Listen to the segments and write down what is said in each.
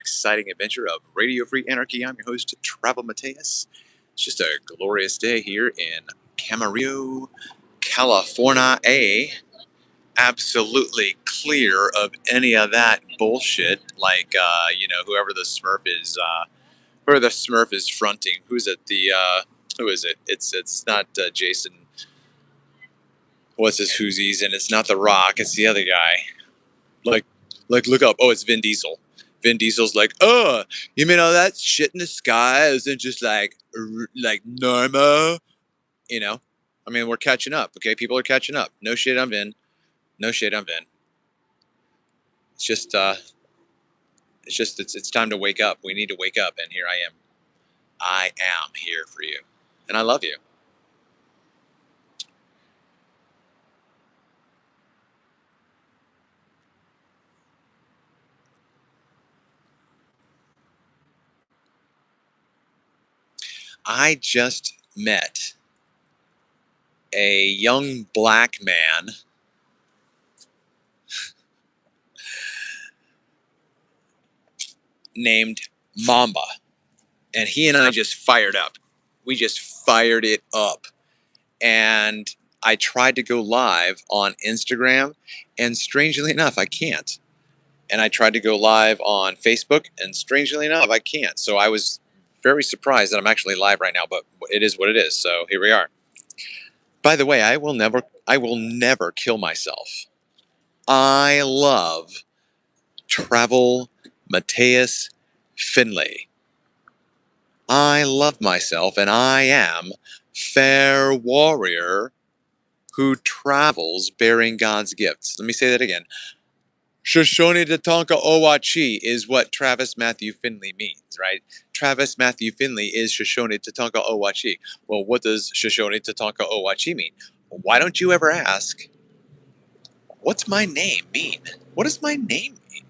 exciting adventure of Radio Free Anarchy. I'm your host, Travel Mateus. It's just a glorious day here in Camarillo, California. Absolutely clear of any of that bullshit. Like, whoever the Smurf is fronting. Who's it? Who is it? It's not Jason. What's his whoosies? And it's not The Rock. It's the other guy. Like, look up. Oh, it's Vin Diesel. Vin Diesel's like, you mean all that shit in the sky isn't just like normal? I mean, we're catching up. Okay, people are catching up. No shade on Vin. No shade on Vin. It's just, it's time to wake up. We need to wake up, and here I am. I am here for you, and I love you. I just met a young black man named Mamba, and he and I just fired up. We just fired it up, and I tried to go live on Instagram, and strangely enough, I can't. And I tried to go live on Facebook, and strangely enough, I can't. So I was very surprised that I'm actually live right now, but it is what it is. So here we are. By the way, I will never kill myself. I love Travel Mateus Finley. I love myself, and I am fair warrior who travels bearing God's gifts. Let me say that again. Shoshone Tatanka Owachi is what Travis Matthew Finley means, right? Travis Matthew Finley is Shoshone Tatanka Owachi. Well, what does Shoshone Tatanka Owachi mean? Why don't you ever ask, what's my name mean? What does my name mean?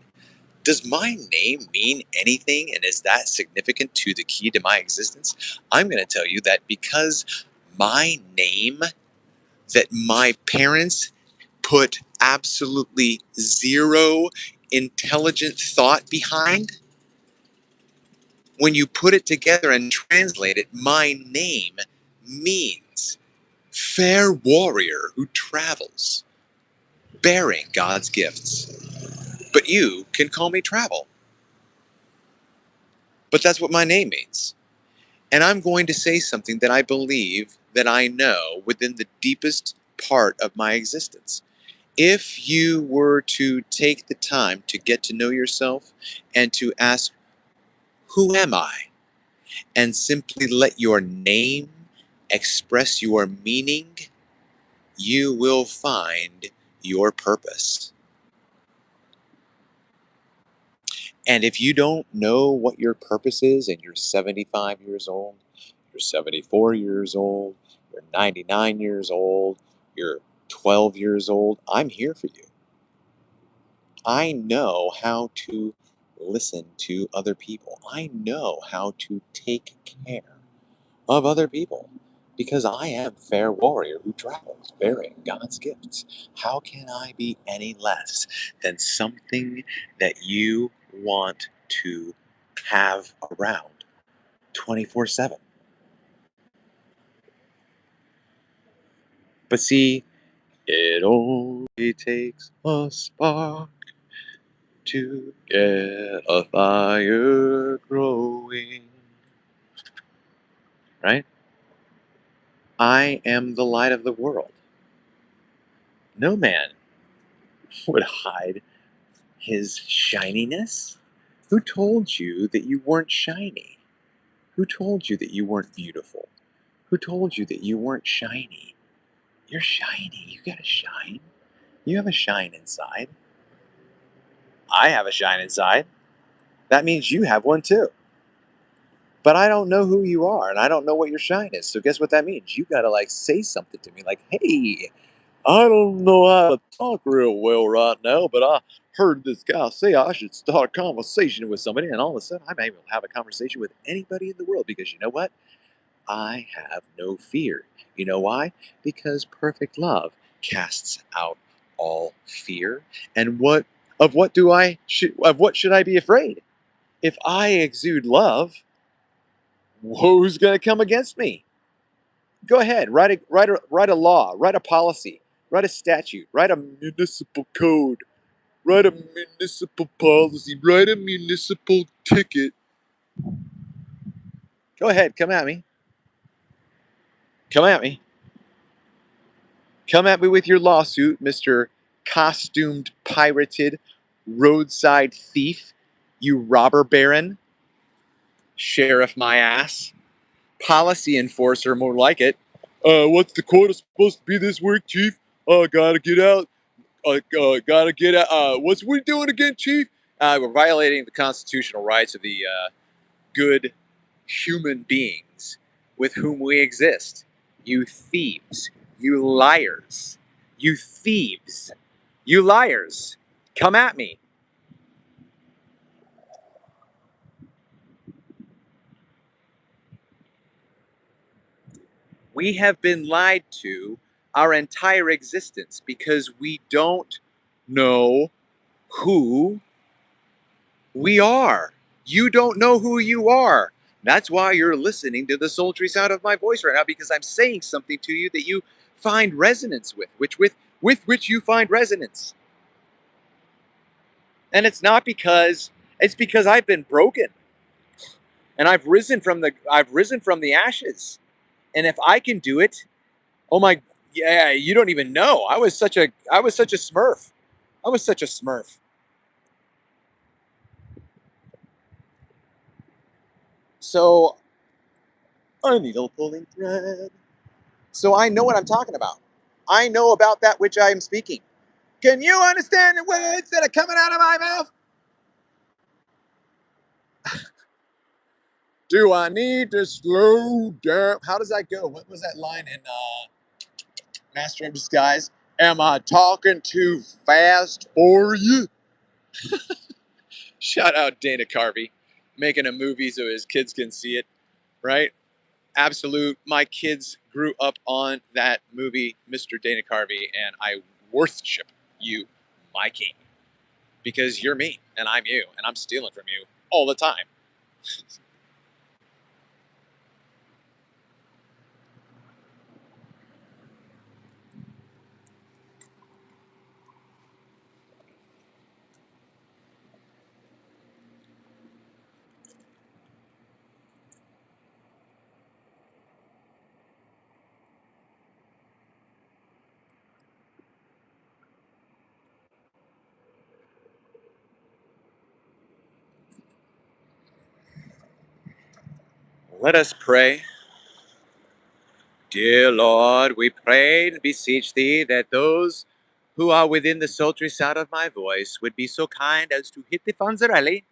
Does my name mean anything, and is that significant to the key to my existence? I'm going to tell you that because my name, that my parents put absolutely zero intelligent thought behind, when you put it together and translate it, my name means fair warrior who travels, bearing God's gifts. But you can call me Travel. But that's what my name means. And I'm going to say something that I believe, that I know within the deepest part of my existence. If you were to take the time to get to know yourself and to ask, who am I? And simply let your name express your meaning, you will find your purpose. And if you don't know what your purpose is, and you're 75 years old, you're 74 years old, you're 99 years old, you're 12 years old, I'm here for you. I know how to listen to other people. I know how to take care of other people, because I am fair warrior who travels bearing God's gifts. How can I be any less than something that you want to have around 24/7? But see, it only takes a spark to get a fire growing. Right? I am the light of the world. No man would hide his shininess. Who told you that you weren't shiny? Who told you that you weren't beautiful? Who told you that you weren't shiny? You're shiny. You got a shine. You have a shine inside. I have a shine inside. That means you have one too. But I don't know who you are, and I don't know what your shine is. So guess what that means? You gotta say something to me, like, hey, I don't know how to talk real well right now, but I heard this guy say I should start a conversation with somebody, and all of a sudden I'm able to have a conversation with anybody in the world, because you know what? I have no fear. You know why? Because perfect love casts out all fear. And what should I be afraid? If I exude love, who's going to come against me? Go ahead, write a law, write a policy, write a statute, write a municipal code, write a municipal policy, write a municipal ticket. Go ahead, come at me. Come at me. Come at me with your lawsuit, Mr. Costumed, pirated, roadside thief, you robber baron, sheriff my ass, policy enforcer, more like it. What's the quota supposed to be this week, Chief? Gotta get out. Gotta get out. What's we doing again, Chief? We're violating the constitutional rights of the good human beings with whom we exist. You thieves. You liars. You thieves. You liars. Come at me. We have been lied to our entire existence because we don't know who we are. You don't know who you are. That's why you're listening to the sultry sound of my voice right now, because I'm saying something to you that you find resonance with which you find resonance. And it's because I've been broken and I've risen from the ashes. And if I can do it, oh my, yeah, you don't even know. I was such a smurf. I was such a smurf. So a needle pulling thread. So I know what I'm talking about. I know about that which I am speaking. Can you understand the words that are coming out of my mouth? Do I need to slow down? How does that go? What was that line in Master of Disguise? Am I talking too fast for you? Shout out Dana Carvey, making a movie so his kids can see it, right? Absolute. My kids grew up on that movie, Mr. Dana Carvey, and I worship you, my king, because you're me and I'm you, and I'm stealing from you all the time. Let us pray. Dear Lord, we pray and beseech thee that those who are within the sultry sound of my voice would be so kind as to hit the fanzarelli.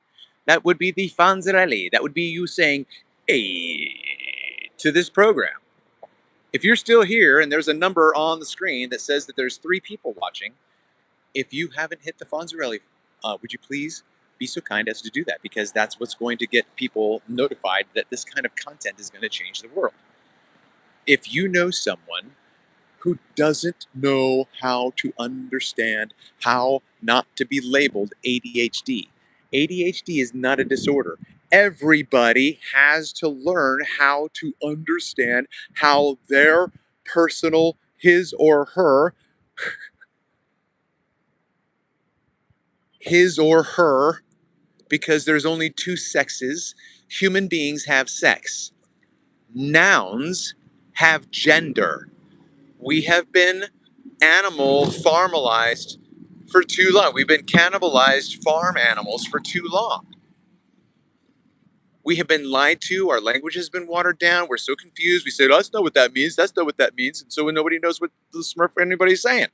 That would be the fanzarelli. That would be you saying, hey, to this program. If you're still here and there's a number on the screen that says that there's 3 people watching, if you haven't hit the fanzarelli, would you please be so kind as to do that? Because that's what's going to get people notified that this kind of content is going to change the world. If you know someone who doesn't know how to understand how not to be labeled ADHD. ADHD is not a disorder. Everybody has to learn how to understand how their personal, his or her, because there's only 2 sexes. Human beings have sex. Nouns have gender. We have been animal farmalized for too long. We've been cannibalized farm animals for too long. We have been lied to. Our language has been watered down. We're so confused. We say, oh, that's not what that means. That's not what that means. And so nobody knows what the smurf anybody's saying.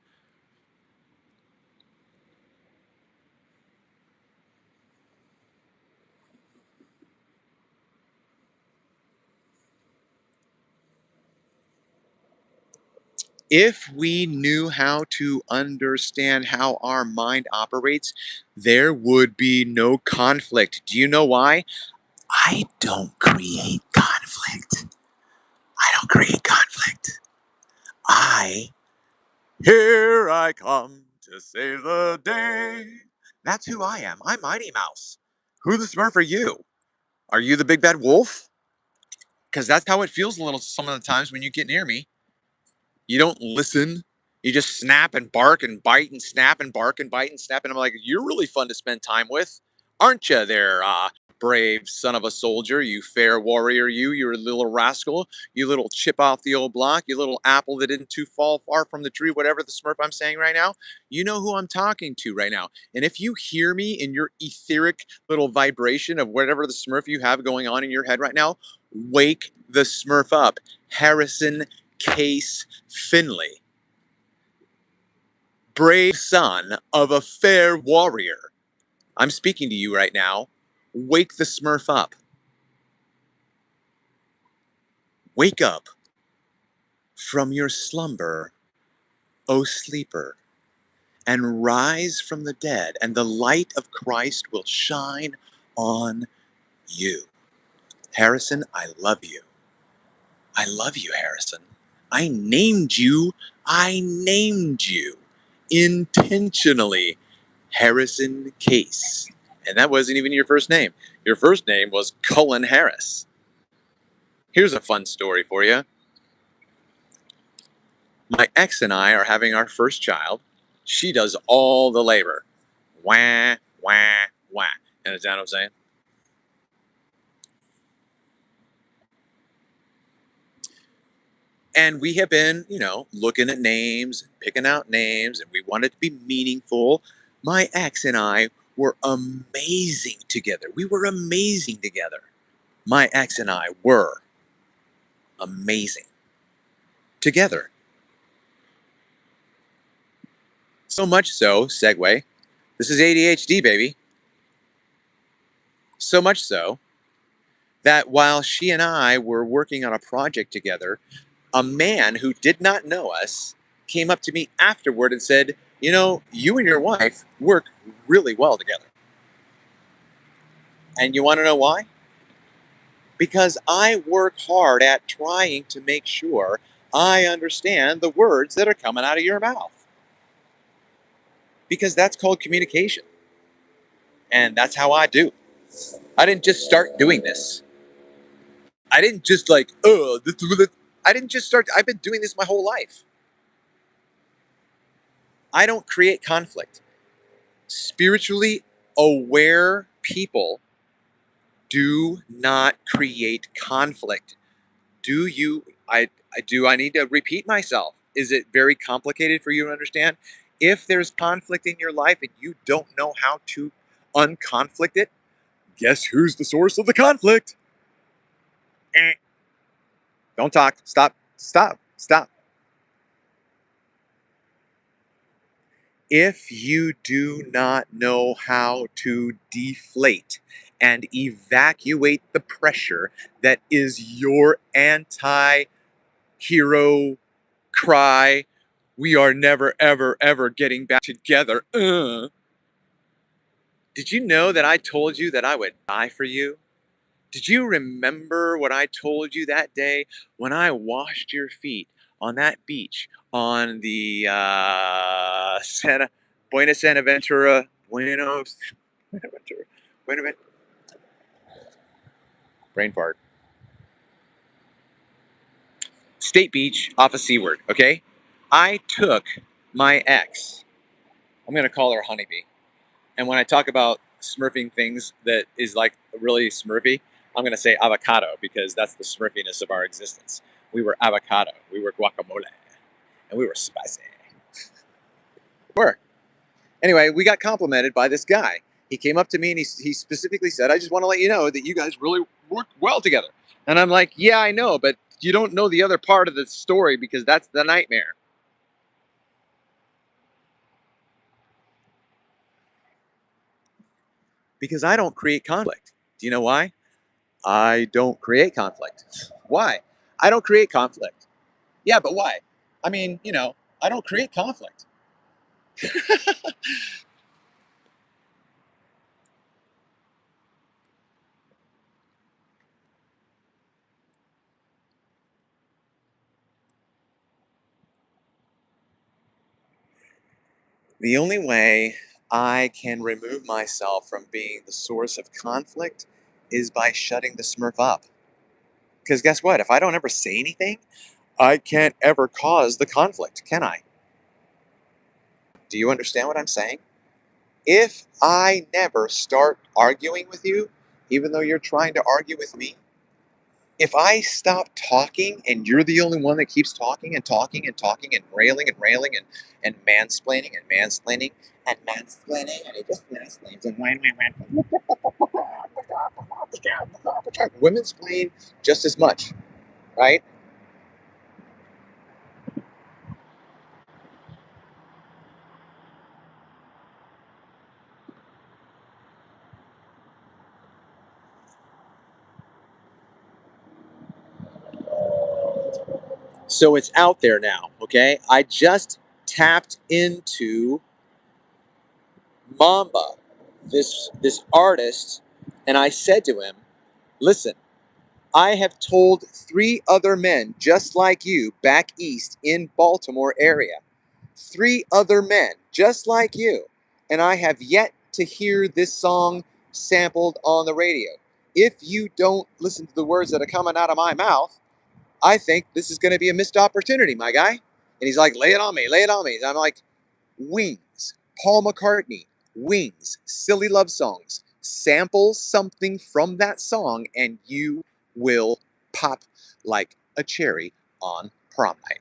If we knew how to understand how our mind operates, there would be no conflict. Do you know why? I don't create conflict. I don't create conflict. Here I come to save the day. That's who I am. I'm Mighty Mouse. Who the Smurf are you? Are you the big bad wolf? Because that's how it feels a little some of the times when you get near me. You don't listen. You just snap and bark and bite and snap and bark and bite and snap. And I'm like, you're really fun to spend time with, aren't you there, brave son of a soldier, you fair warrior, you're a little rascal, you little chip off the old block, you little apple that didn't too fall far from the tree, whatever the Smurf I'm saying right now. You know who I'm talking to right now. And if you hear me in your etheric little vibration of whatever the Smurf you have going on in your head right now, wake the Smurf up. Harrison Case Finley, brave son of a fair warrior. I'm speaking to you right now. Wake the Smurf up. Wake up from your slumber, O sleeper, and rise from the dead, and the light of Christ will shine on you. Harrison, I love you. I love you, Harrison. I named you. I named you intentionally Harrison Case. And that wasn't even your first name. Your first name was Cullen Harris. Here's a fun story for you. My ex and I are having our first child. She does all the labor. Wah, wah, wah. Understand what I'm saying? And we have been, looking at names, and picking out names, and we want it to be meaningful. My ex and I were amazing together. We were amazing together. My ex and I were amazing together. So much so, segue, this is ADHD, baby. So much so that while she and I were working on a project together, a man who did not know us came up to me afterward and said, you and your wife work really well together. And you want to know why? Because I work hard at trying to make sure I understand the words that are coming out of your mouth. Because that's called communication. And that's how I do. I didn't just start doing this. I didn't just I didn't just start, I've been doing this my whole life. I don't create conflict. Spiritually aware people do not create conflict. Do you, I need to repeat myself. Is it very complicated for you to understand? If there's conflict in your life and you don't know how to unconflict it, guess who's the source of the conflict? Don't talk. Stop. Stop. Stop. If you do not know how to deflate and evacuate the pressure that is your anti-hero cry, we are never, ever, ever getting back together. Did you know that I told you that I would die for you? Did you remember what I told you that day when I washed your feet on that beach on the Buenaventura, brain fart, State Beach off of Seaward, okay? I took my ex, I'm going to call her Honeybee. And when I talk about smurfing things that is like really smurfy, I'm going to say avocado because that's the smurfiness of our existence. We were avocado, we were guacamole, and we were spicy. Anyway, we got complimented by this guy. He came up to me and he specifically said, I just want to let you know that you guys really work well together. And I'm like, yeah, I know, but you don't know the other part of the story because that's the nightmare. Because I don't create conflict. Do you know why? I don't create conflict. Why? I don't create conflict. Yeah, but why? I mean, I don't create conflict. The only way I can remove myself from being the source of conflict is by shutting the Smurf up. Because guess what? If I don't ever say anything, I can't ever cause the conflict, can I? Do you understand what I'm saying? If I never start arguing with you, even though you're trying to argue with me, if I stop talking and you're the only one that keeps talking and talking and talking and railing and mansplaining and mansplaining and mansplaining and he just mansplains and women's plain just as much, right? So it's out there now, okay? I just tapped into Mamba, this artist, and I said to him, "Listen, I have told 3 other men just like you back east in Baltimore area. 3 other men just like you, and I have yet to hear this song sampled on the radio. If you don't listen to the words that are coming out of my mouth, I think this is going to be a missed opportunity, my guy." And he's like, "Lay it on me, lay it on me." And I'm like, Wings, Paul McCartney, Wings, Silly Love Songs. Sample something from that song and you will pop like a cherry on prom night.